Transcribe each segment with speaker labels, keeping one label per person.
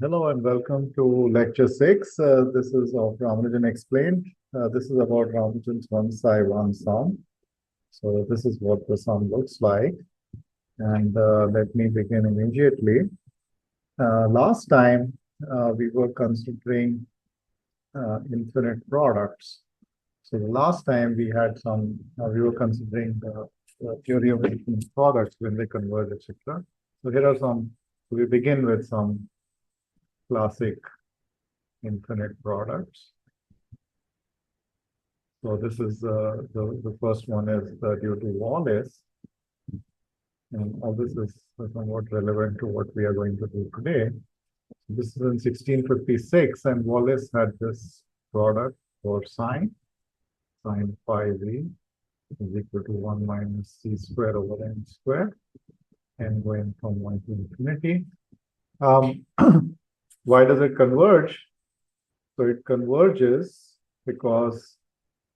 Speaker 1: Hello and welcome to lecture 6. This is of Ramanujan Explained. This is about Ramanujan's one psi one sum. So this is what the sum looks like. And let me begin immediately. Last time we were considering infinite products. So the last time we had we were considering the theory of infinite products when they converge, etc. So here are some, so we begin with some classic infinite products. So this is the first one is due to Wallace, and all this is somewhat relevant to what we are going to do today. This is in 1656, and Wallace had this product for sine phi z is equal to 1 minus c square over n square, and going from 1 to infinity. Why does it converge? So it converges because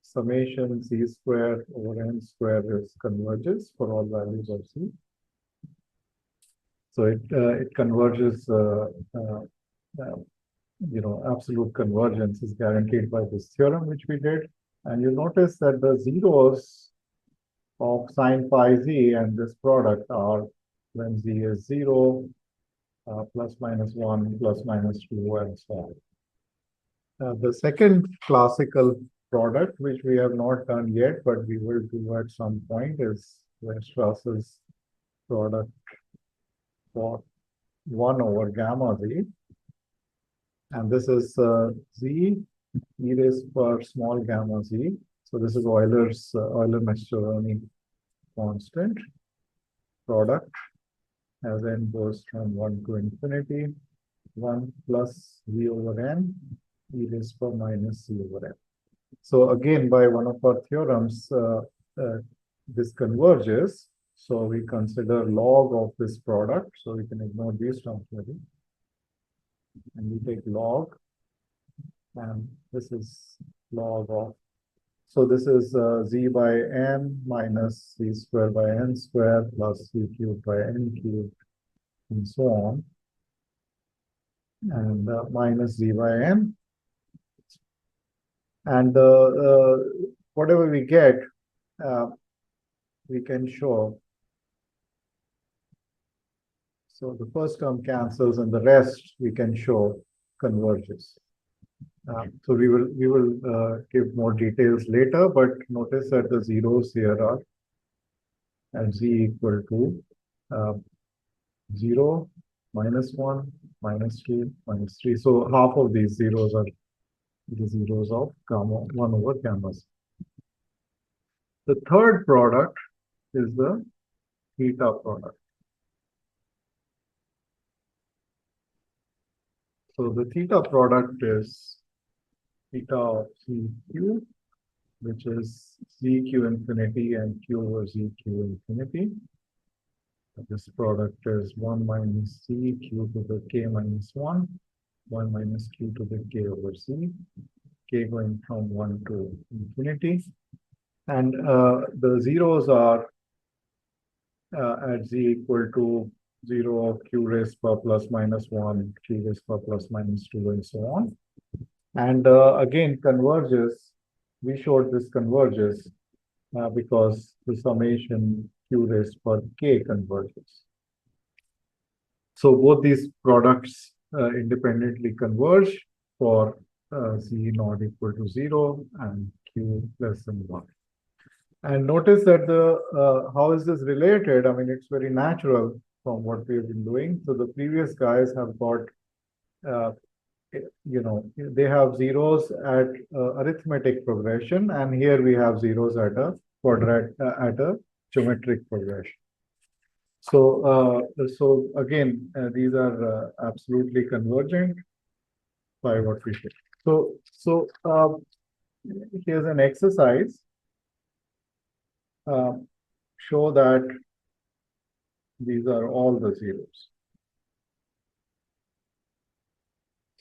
Speaker 1: summation c square over n square is converges for all values of c. So it converges, absolute convergence is guaranteed by this theorem which we did. And you notice that the zeros of sine phi z and this product are when z is 0, plus minus 1, plus minus 2, and so on. The second classical product, which we have not done yet, but we will do at some point, is Weierstrass's product for 1 over gamma z. And this is z e raised per small gamma z. So this is Euler-Mascheroni constant product as n goes from 1 to infinity, 1 plus v over n e raised per minus c over n. So again, by one of our theorems, this converges. So we consider log of this product. So we can ignore these terms maybe. And we take log. And this is log of. So this is z by n minus c square by n square plus c cubed by n cubed and so on. And minus z by n. And whatever we get, we can show. So the first term cancels, and the rest we can show converges. So we will give more details later, but notice that the zeros here are at z equal to 0, minus 1, minus 2, minus 3. So half of these zeros are the zeros of gamma 1 over gamma z. The third product is the theta product. So the theta product is theta of cq, which is zq infinity and q over zq infinity. This product is 1 minus c q to the k minus 1, 1 minus q to the k over c, k going from 1 to infinity. And the zeros are at z equal to 0 of q raised per plus minus 1, q raised per plus minus 2, and so on. And again, converges. We showed this converges because the summation q raised per k converges. So both these products independently converge for z not equal to 0 and q less than 1. And notice that how is this related? I mean, it's very natural from what we've been doing. So the previous guys have got, they have zeros at arithmetic progression, and here we have zeros at a at a geometric progression. So, again, these are absolutely convergent by what we did. So here's an exercise. Show that these are all the zeros.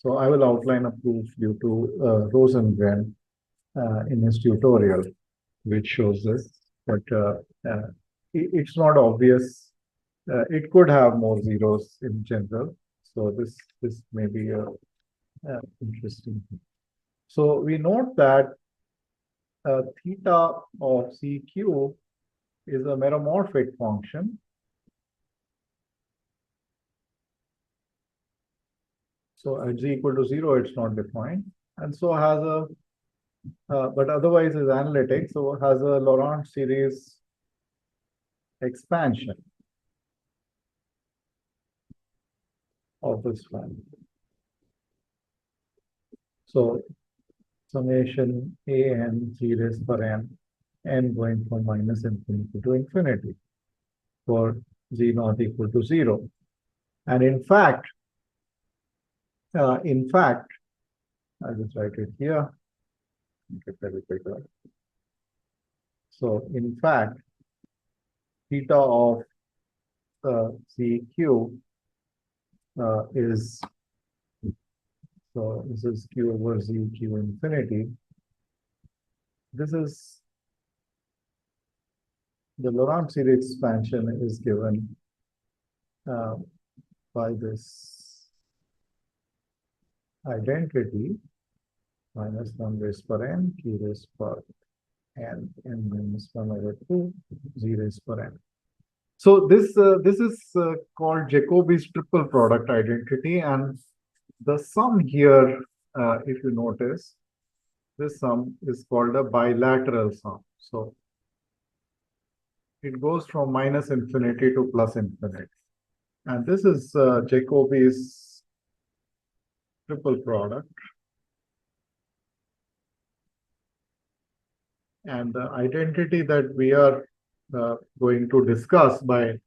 Speaker 1: So I will outline a proof due to Rosengren in his tutorial, which shows this, but it's not obvious. It could have more zeros in general. So this may be a interesting thing. So we note that theta of CQ is a meromorphic function. So at z equal to 0, it's not defined. And so has a, but otherwise is analytic, so has a Laurent series expansion of this family. So summation a n g raised per n going from minus infinity to infinity for z not equal to 0. And in fact, I'll just write it here. Make it very bigger. So in fact, theta of CQ is, so this is Q over Z Q infinity. This is the Laurent series expansion is given by this identity minus 1 raised per n, q raised per n minus 1 over 2, z raised per n. So this is called Jacobi's triple product identity, and the sum here, if you notice, this sum is called a bilateral sum. So it goes from minus infinity to plus infinity. And this is Jacobi's triple product. And the identity that we are going to discuss by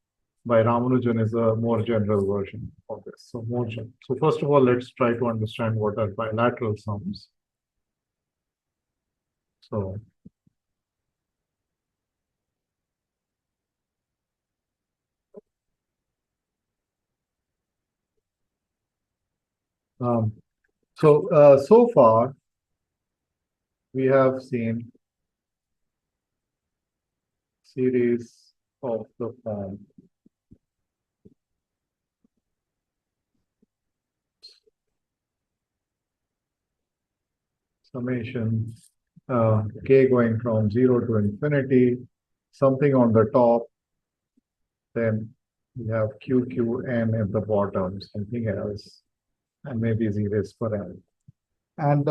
Speaker 1: Ramanujan is a more general version of this. So more general. So first of all, let's try to understand what are bilateral sums. So so far we have seen series of the form summation k going from 0 to infinity, something on the top, then we have QQN at the bottom, something else, and maybe z raised per n. And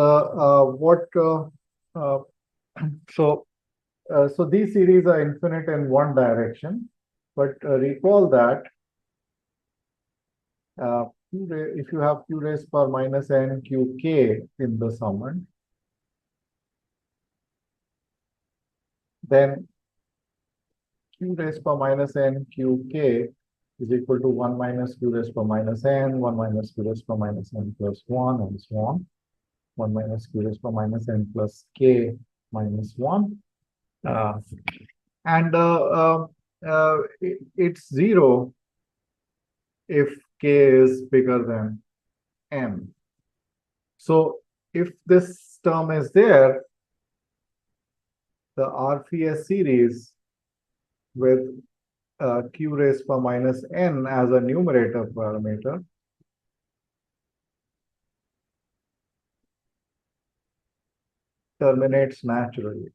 Speaker 1: so these series are infinite in one direction, but recall that if you have q raised per minus n qk in the summand, then q raised per minus n qk is equal to 1 minus q raised per minus n, 1 minus q raised per minus n plus 1, and so on. 1 minus q raised per minus n plus k minus 1. It's 0 if k is bigger than n. So if this term is there, the RPS series with q raised per minus n as a numerator parameter terminates naturally.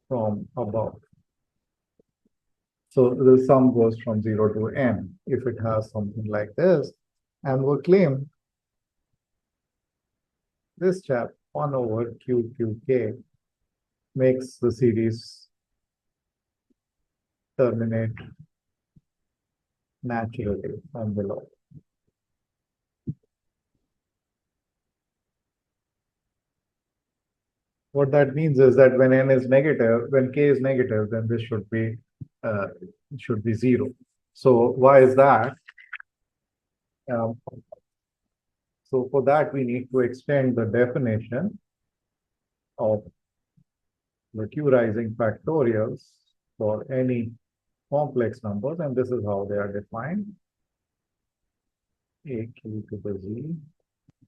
Speaker 1: From above. So the sum goes from 0 to n if it has something like this, and we'll claim this chap 1 over QQK makes the series terminate naturally from below. What that means is that when n is negative, when k is negative, then this should be 0. So why is that? So for that, we need to extend the definition of the q rising factorials for any complex numbers, and this is how they are defined. A q to the z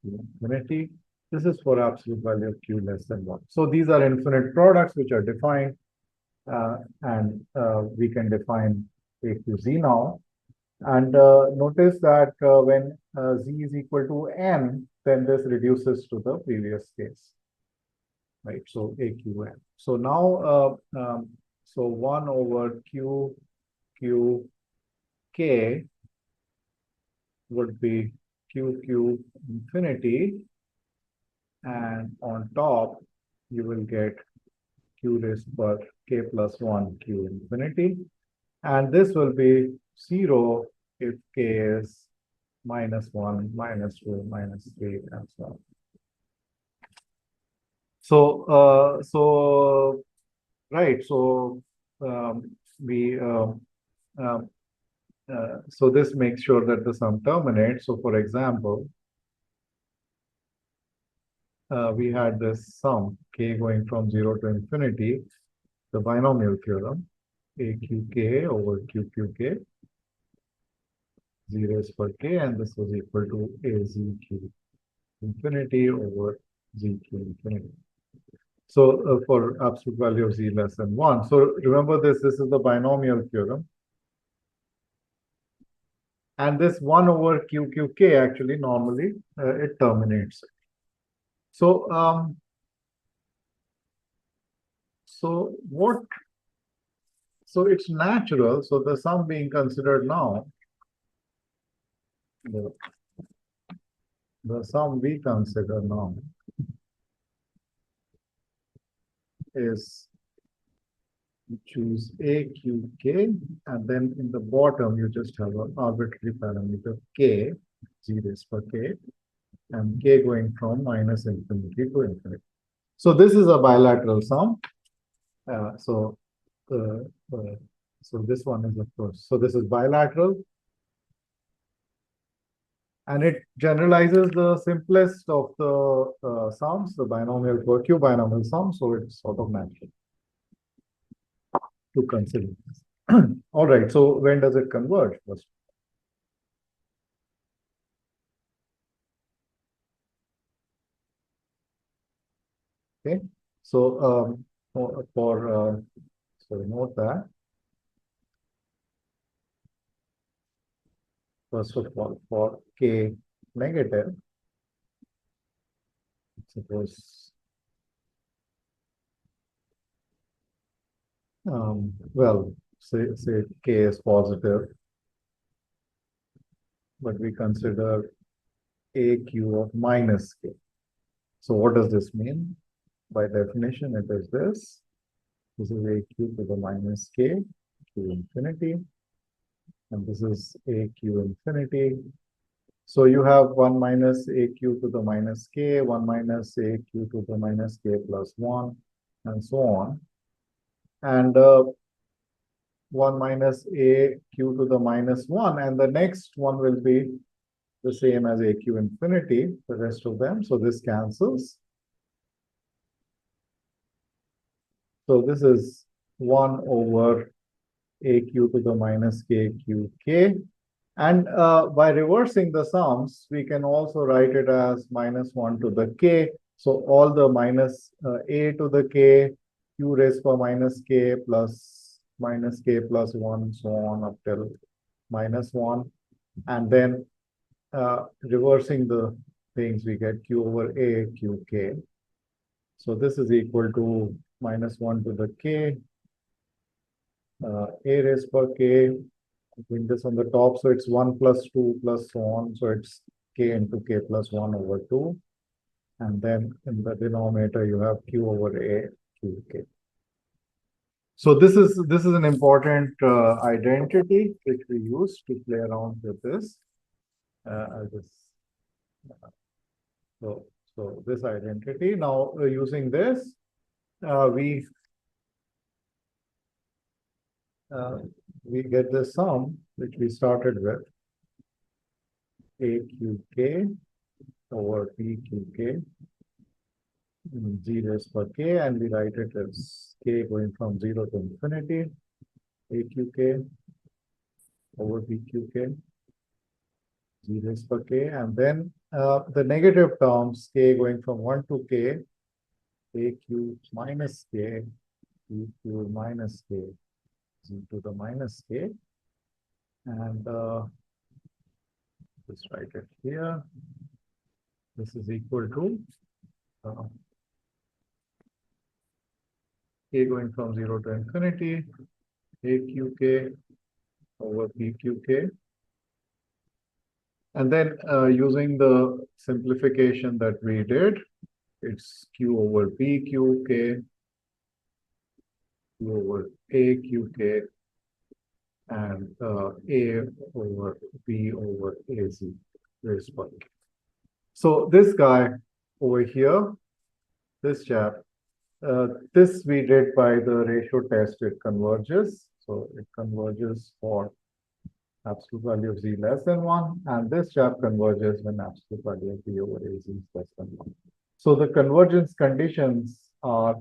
Speaker 1: infinity. This is for absolute value of q less than 1. So these are infinite products which are defined and we can define AQZ now. And notice that when Z is equal to N, then this reduces to the previous case, right? So AQN. So now, so 1 over QQK would be QQ infinity, and on top, you will get Q raised per K plus 1 Q infinity. And this will be 0 if K is -1, -2, -3, and so on. So, right. So we so this makes sure that the sum terminates. So, for example, we had this sum K going from 0 to infinity, the binomial theorem, AQK over QQK, 0 is for K, and this was equal to AZQ infinity over ZQ infinity. So for absolute value of Z less than 1. So remember this is the binomial theorem. And this 1 over QQK actually normally it terminates. So so it's natural. So the sum being considered now, the sum we consider now is you choose AQK, and then in the bottom you just have an arbitrary parameter K, Z raised per K, and K going from minus infinity to infinity. So this is a bilateral sum. So this one is, of course, so this is bilateral. And it generalizes the simplest of the sums, the binomial per Q binomial sum. So it's sort of natural to consider this. All right. So when does it converge? First? Okay. So so note that first of all, for K negative, suppose well, say K is positive, but we consider AQ of minus K. So what does this mean? By definition, it is this. This is AQ to the minus K, Q infinity, and this is AQ infinity. So you have 1 minus AQ to the minus K, 1 minus AQ to the minus K plus 1, and so on. And 1 minus AQ to the minus 1, and the next one will be the same as AQ infinity, the rest of them. So this cancels. So this is 1 over AQ to the minus KQK. And by reversing the sums, we can also write it as -1 to the K. So all the minus A to the K, Q raised by minus K plus minus K plus 1, so on up till -1. And then reversing the things, we get Q over A, QK. So this is equal to -1 to the K, A raised by K, putting this on the top, so it's 1 plus 2 plus so on, so it's K into K plus 1 over 2. And then in the denominator, you have Q over A, QK. So this is an important identity which we use to play around with this. So this identity. Now using this, we get the sum which we started with, AQK over PQK, Z raised per K, and we write it as K going from 0 to infinity, AQK over PQK, Z raised per K, and then the negative terms, K going from 1 to K, AQ minus K, e to minus k, z to the minus k, and just write it here. This is equal to k going from 0 to infinity, aqk over pqk. And then using the simplification that we did, it's q over pqk, q over aqk, and a over b over az raised by k. So this guy over here, this chap, this we did by the ratio test, it converges. So it converges for absolute value of z less than 1, and this chap converges when absolute value of b over az is less than 1. So the convergence conditions are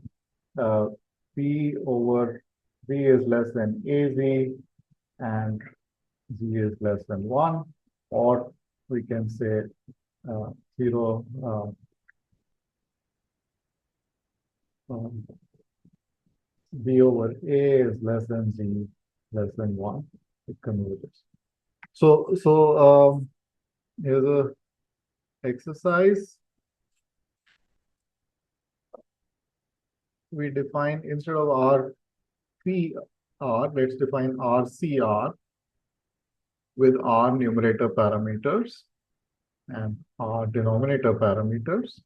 Speaker 1: b over b is less than az and z is less than 1, or we can say 0 b over a is less than z less than 1. It converges. So here's a exercise. We define, instead of RPR, let's define RCR with R numerator parameters and R denominator parameters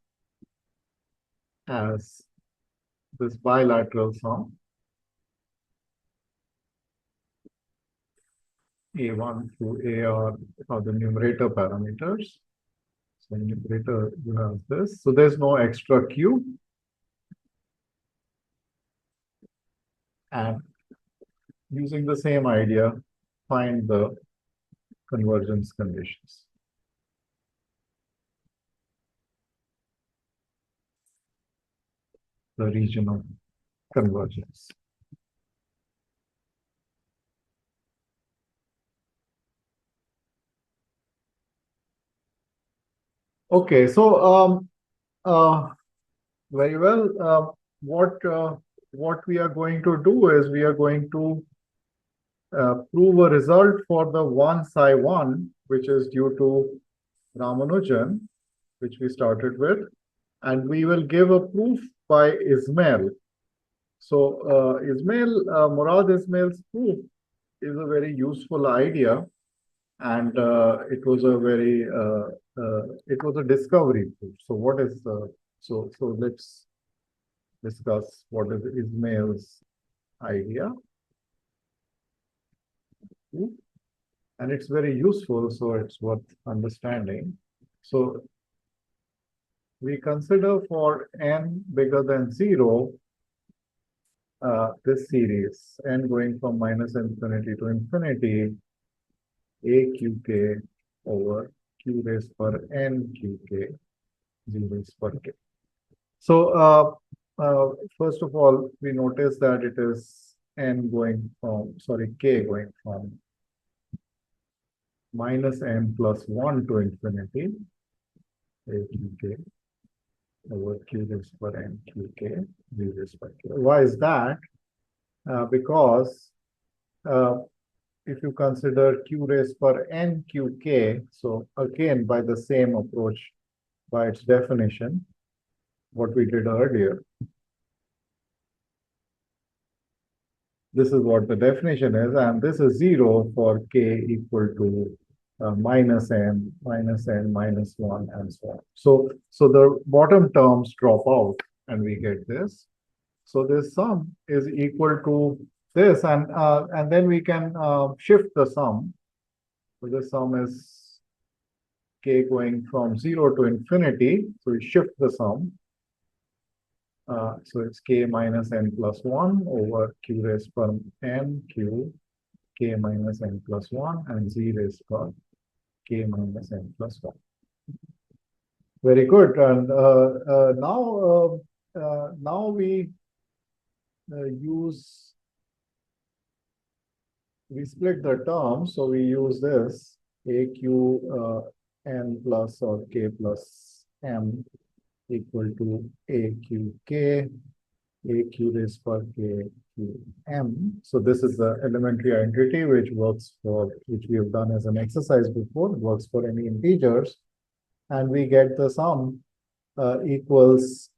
Speaker 1: as this bilateral sum A1 through AR are the numerator parameters. So numerator, you have this. So there's no extra Q. And using the same idea, find the convergence conditions. The region of convergence. Okay, so very well. What we are going to do is we are going to prove a result for the 1 psi 1, which is due to Ramanujan, which we started with, and we will give a proof by Ismail. So Murad Ismail's proof is a very useful idea, and it was a discovery proof. So what is so let's discuss what is Ismail's idea. And it's very useful, so it's worth understanding. So we consider for n bigger than 0, this series, n going from minus infinity to infinity, aqk over q raised per n qk, z raised per k. So first of all, we notice that it is n going from, k going from minus n plus 1 to infinity, aqk over q raised per n qk, z raised per k. Why is that? Because if you consider q raised per n qk, so again by the same approach, by its definition, what we did earlier, this is what the definition is, and this is 0 for k equal to minus n, minus 1, and so on. So the bottom terms drop out, and we get this. So this sum is equal to this, and then we can shift the sum. So the sum is k going from 0 to infinity. So we shift the sum. So it's k minus n plus 1 over q raised per n q, k minus n plus 1, and z raised per k minus n plus 1. Very good. And now we we split the term, so we use this aq n plus or k plus m equal to aqk A q raised per k q m. So this is the elementary identity which works for, which we have done as an exercise before. It works for any integers, and we get the sum equals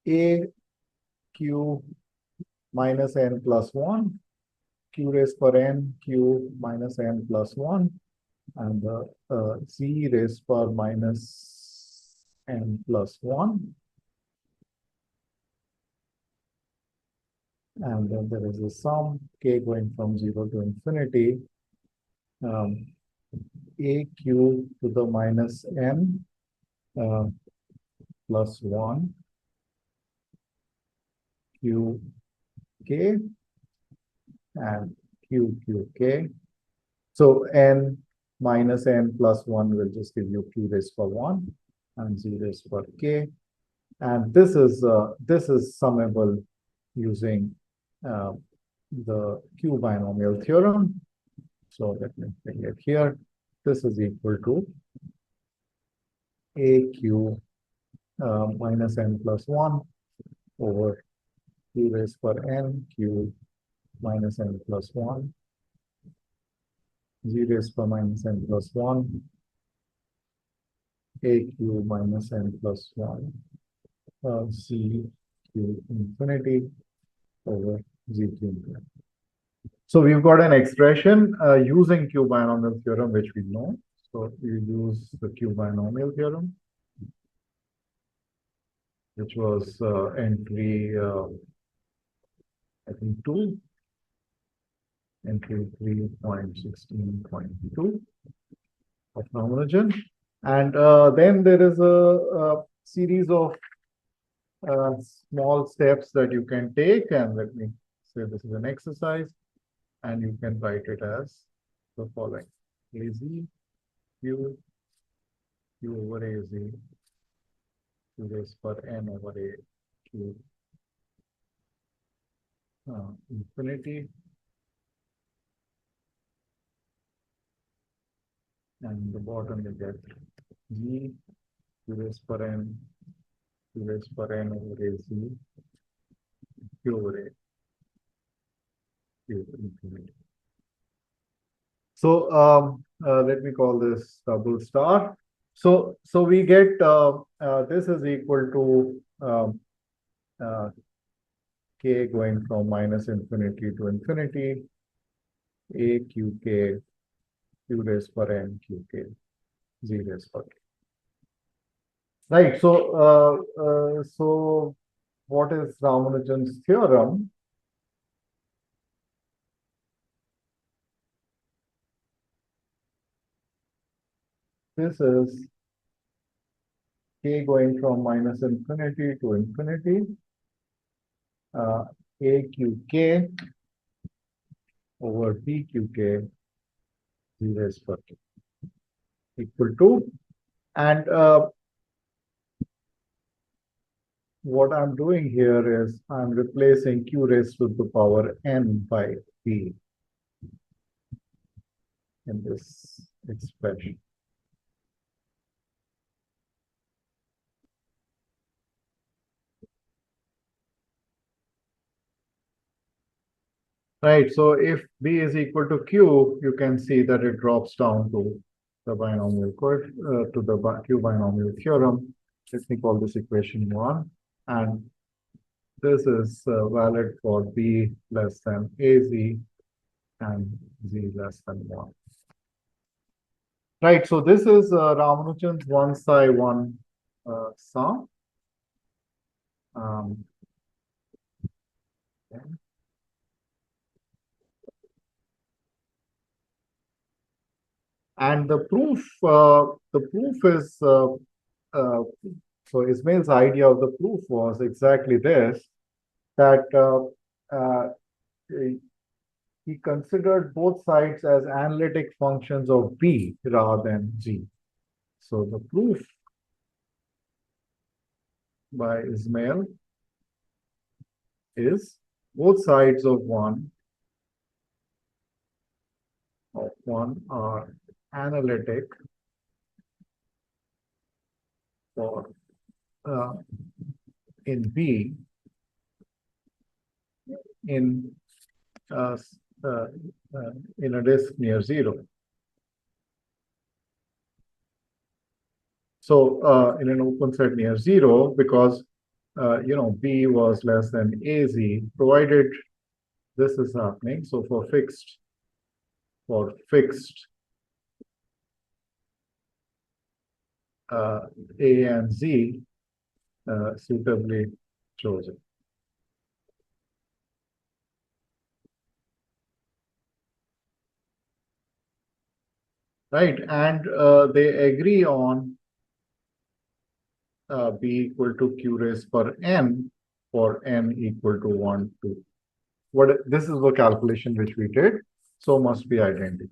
Speaker 1: a q minus n plus 1, q raised per n q minus n plus 1, and the z raised per minus n plus 1. And then there is a sum k going from 0 to infinity, a q to the minus n plus 1 q k and q q k. So n minus n plus 1 will just give you q raised per 1 and z raised per k. And this is summable using the Q binomial theorem. So let me bring it here. This is equal to AQ minus n plus 1 over Q raised per n Q minus n plus 1, Z raised per minus n plus 1, AQ minus n plus 1, C Q infinity over Z Q infinity. So we've got an expression using Q binomial theorem, which we know. So we use the Q binomial theorem, which was entry, I think 2, entry 3.16.2 of Ramanujan. And then there is a series of small steps that you can take. And let me say this is an exercise. And you can write it as the following: AZ Q over AZ Q raised per n over A Q infinity, and the bottom you get G Q raised per n Q raised per n over AZ Q over A Q infinity. So let me call this double star. So we get this is equal to k going from minus infinity to infinity, a q k q raised per n q k z raised per k. Right. So what is Ramanujan's theorem? This is k going from minus infinity to infinity, a q k over b q k z raised per k equal to, and what I'm doing here is I'm replacing q raised to the power n by b in this expression. Right, so if b is equal to q, you can see that it drops down to the binomial to the q binomial theorem. Let me call this equation 1, and this is valid for b less than az and z less than 1. Right, so this is Ramanujan's one psi one sum. Okay. And the proof is so Ismail's idea of the proof was exactly this, that he considered both sides as analytic functions of b rather than g. So the proof by Ismail is both sides of one are analytic for in B in uh, uh, in a disk near zero. So in an open set near zero, because B was less than AZ, provided this is happening. So for fixed A and Z suitably chosen. Right, and they agree on B equal to Q raised per n for n equal to 1, 2. This is the calculation which we did, so must be identical.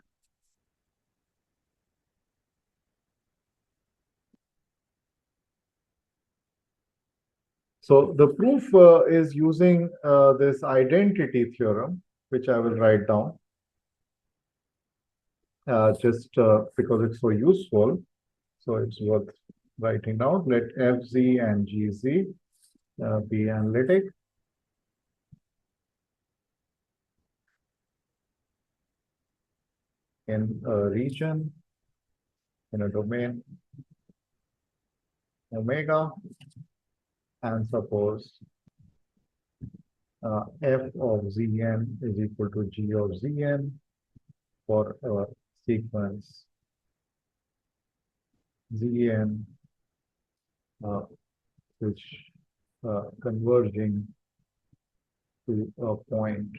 Speaker 1: So the proof is using this identity theorem, which I will write down just because it's so useful. So it's worth writing down. Let Fz and Gz be analytic. In a region, in a domain, omega, and suppose f of Zn is equal to g of Zn for a sequence Zn which converging to a point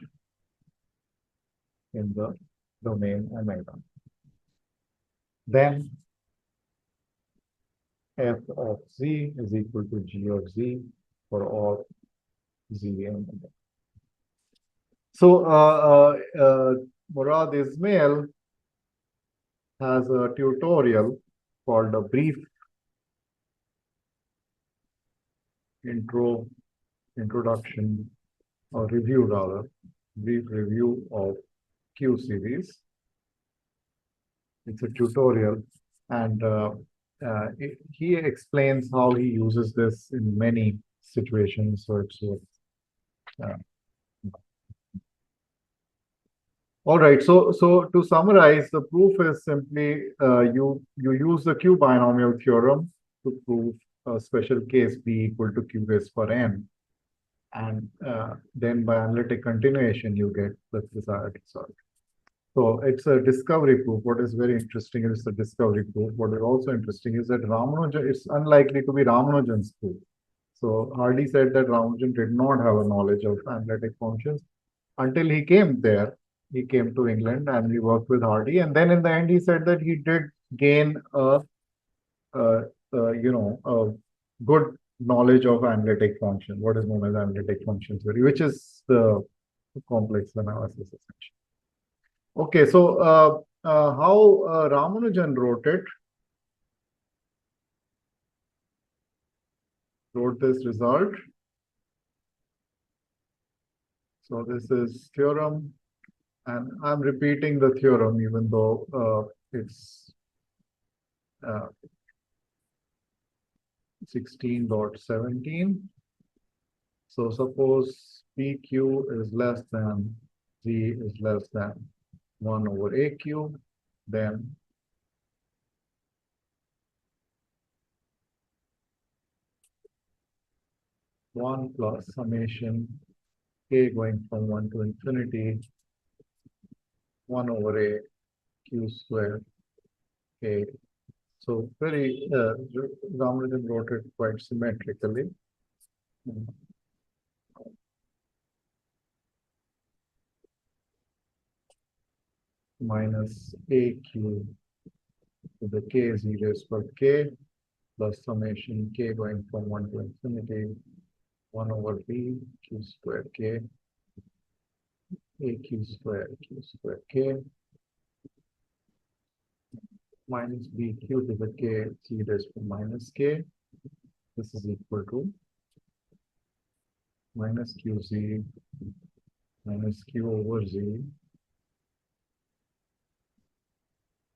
Speaker 1: in the domain omega. Then f of z is equal to g of z for all Zn. So Murad Ismail has a tutorial called a brief introduction or review rather, brief review of Q series. It's a tutorial, and he explains how he uses this in many situations. So it's all right. So to summarize, the proof is simply you use the Q binomial theorem to prove a special case B equal to Q raised per n, and then by analytic continuation you get the desired result. So it's a discovery proof. What is very interesting is the discovery proof. What is also interesting is that Ramanujan, it's unlikely to be Ramanujan's proof. So Hardy said that Ramanujan did not have a knowledge of analytic functions until he came there. He came to England and he worked with Hardy. And then in the end, he said that he did gain a good knowledge of analytic function, what is known as analytic function theory, which is the complex analysis essentially. Okay, so how Ramanujan wrote this result. So this is theorem, and I'm repeating the theorem even though it's 16.17. So suppose PQ is less than Z is less than 1 over AQ, then one plus summation K going from 1 to infinity 1 over A Q square K. So very Ramanujan wrote it quite symmetrically. Minus AQ to the K Z raised per K plus summation K going from 1 to infinity 1 over B Q square K AQ square Q square K minus BQ to the K Z raised to minus K. This is equal to minus QZ minus Q over Z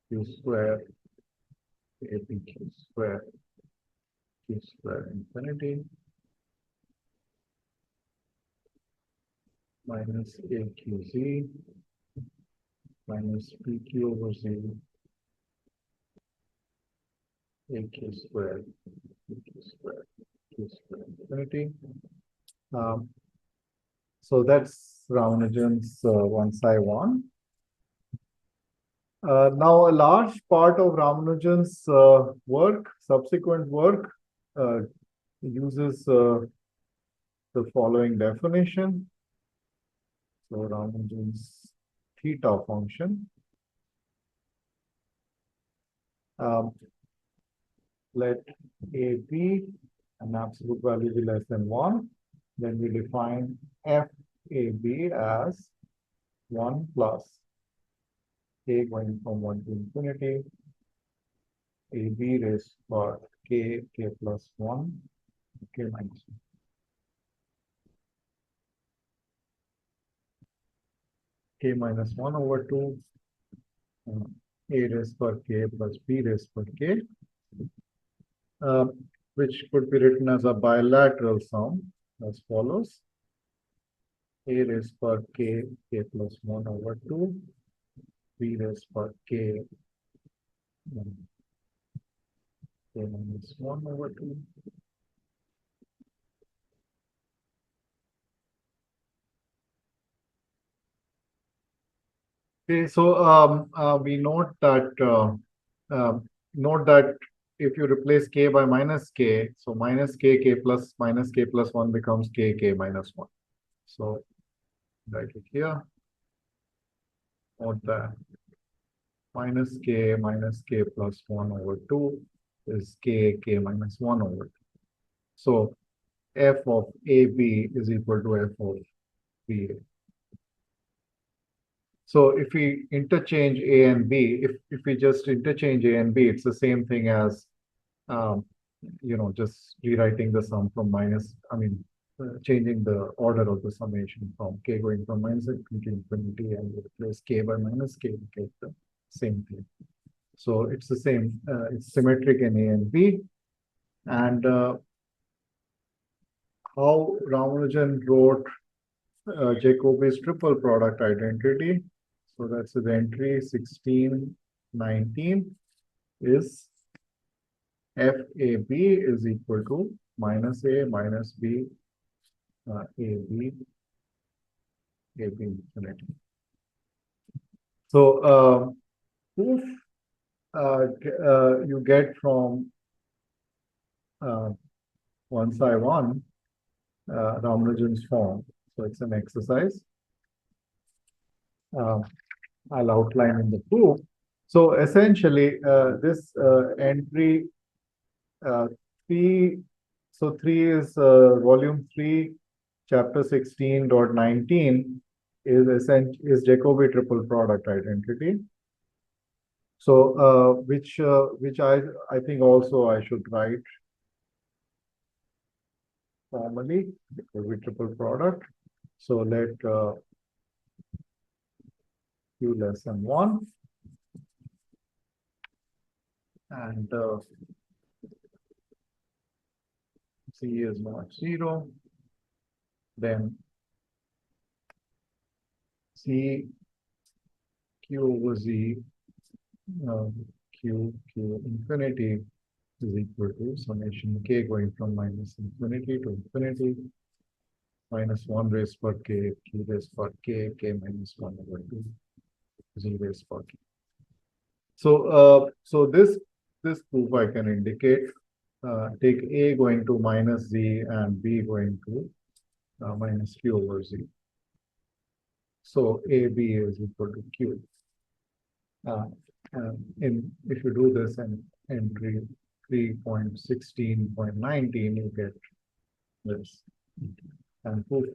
Speaker 1: Q square APQ square Q square infinity minus AQZ minus PQ over Z AQ squared, AQ squared, Q squared infinity. Um, so that's Ramanujan's one psi one. Now, a large part of Ramanujan's work, subsequent work, uses the following definition. So, Ramanujan's theta function. Let A be an absolute value be less than 1. Then we define FAB as 1 plus k going from 1 to infinity, AB raised for k plus 1, k minus 1. K minus 1 over 2, A raised for k plus B raised for k, which could be written as a bilateral sum as follows. A raised for k plus 1 over 2, B raised for k minus 1 over 2. Okay, so we note that if you replace k by minus k, so minus k plus 1 becomes k minus 1. So write it here. Note that minus k plus 1 over 2 is k minus 1 over 2. So f of AB is equal to f of BA. So if we interchange A and B, if we just interchange A and B, it's the same thing as, just rewriting the sum from changing the order of the summation from k going from minus infinity to infinity, and replace k by minus k, we get the same thing. So it's the same, it's symmetric in A and B. And how Ramanujan wrote Jacobi's triple product identity. So that's the entry 1619 is FAB is equal to minus A minus B AB infinity. So proof you get from one psi one Ramanujan's form. So it's an exercise. I'll outline in the proof. So essentially, this entry 3, so 3 is volume 3, chapter 16.19 is Jacobi triple product identity. So which I think also I should write formally, Jacobi triple product. So let Q less than 1 and C is not 0, then C Q over Z Q infinity is equal to summation k going from minus infinity to infinity minus 1 raised per k, q raised per k minus 1 over 2, z raised per k. So, so this proof I can indicate, take A going to minus Z and B going to minus Q over Z. So AB is equal to Q. If you do this in entry 3.16.19, you get this. And proof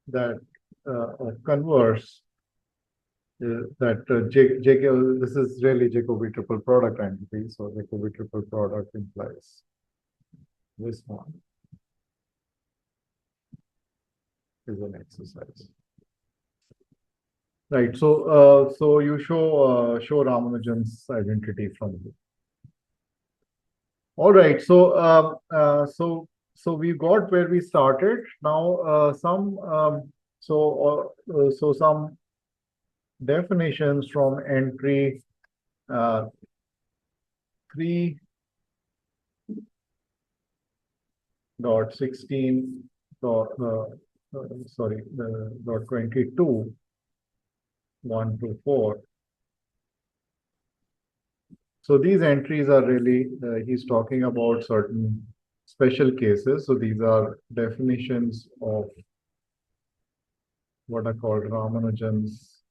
Speaker 1: that converse that this is really Jacobi triple product entity. So Jacobi triple product implies this one is an exercise. Right. So so you show Ramanujan's identity from here. All right. So so we got where we started. Now some So some definitions from entry 3.16 dot 22 1 to 4. So these entries are really he's talking about certain special cases. So these are definitions of what are called Ramanujan's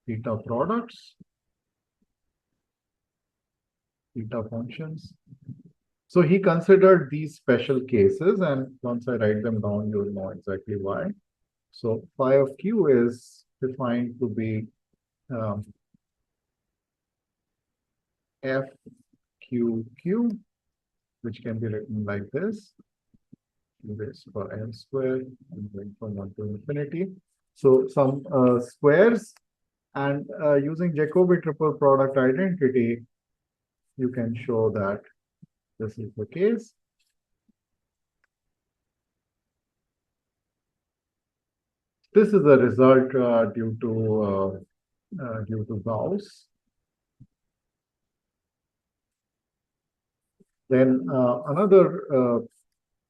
Speaker 1: theta products, theta functions. So he considered these special cases, and once I write them down, you will know exactly why. So phi of q is defined to be f q q, which can be written like this, this for n squared, and going from 1 to infinity. So some squares, and using Jacobi triple product identity, you can show that this is the case. This is a result due to Gauss. Then another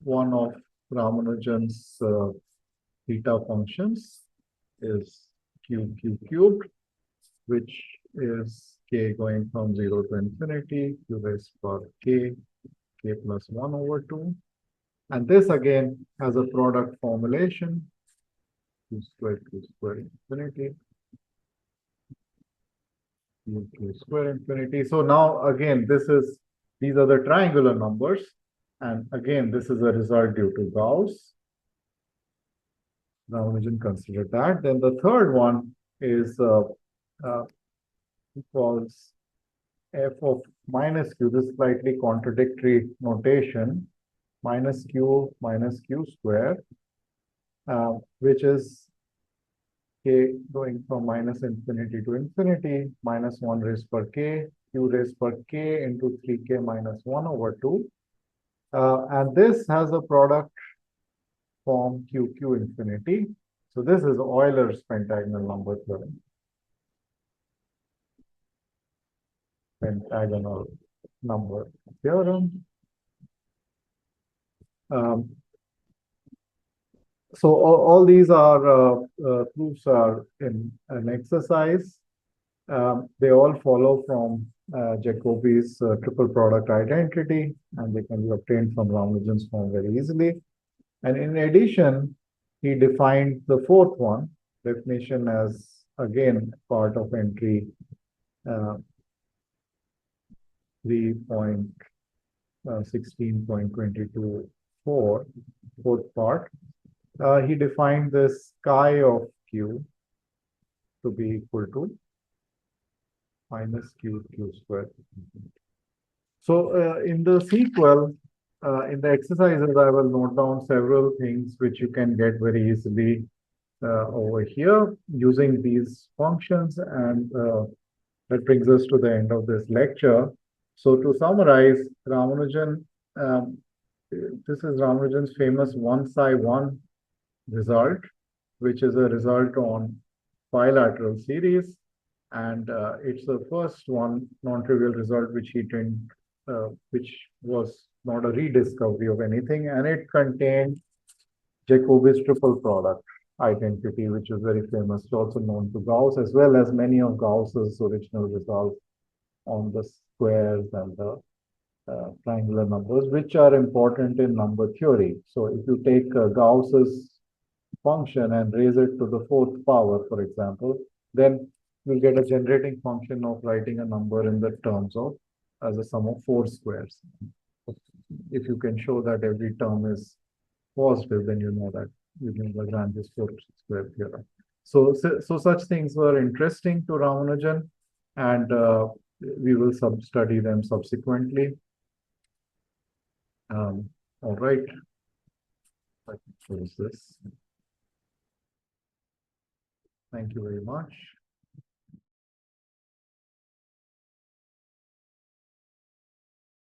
Speaker 1: one of Ramanujan's theta functions is q cubed, which is k going from 0 to infinity, q raised to k plus 1 over 2. And this again has a product formulation, q squared infinity, q squared infinity. So now again, these are the triangular numbers. And again, this is a result due to Gauss. Ramanujan considered that. Then the third one is equals f of minus q. This is slightly contradictory notation. Minus q square, which is k going from minus infinity to infinity, minus 1 raised per k, q raised per k into 3k minus 1 over 2. And this has a product form q infinity. So this is Euler's pentagonal number theorem. Pentagonal number theorem. So all these are proofs are in an exercise. They all follow from Jacobi's triple product identity, and they can be obtained from Ramanujan's form very easily. And in addition, he defined the fourth one, definition as again part of entry 3.16.22.4, fourth part. He defined this chi of q to be equal to minus q squared. So in the sequel, in the exercises, I will note down several things which you can get very easily over here using these functions, and that brings us to the end of this lecture. So to summarize, Ramanujan, this is Ramanujan's famous 1 psi 1 result, which is a result on bilateral series. And it's the first one non-trivial result which he didn't, which was not a rediscovery of anything, and it contained Jacobi's triple product identity, which is very famous. It's also known to Gauss, as well as many of Gauss's original results on the squares and the triangular numbers, which are important in number theory. So if you take Gauss's function and raise it to the fourth power, for example, then you'll get a generating function of writing a number in the terms of as a sum of 4 squares. If you can show that every term is positive, then you know that using Lagrange's 4 square theorem. So such things were interesting to Ramanujan, and we will study them subsequently. All right. I can close this. Thank you very much.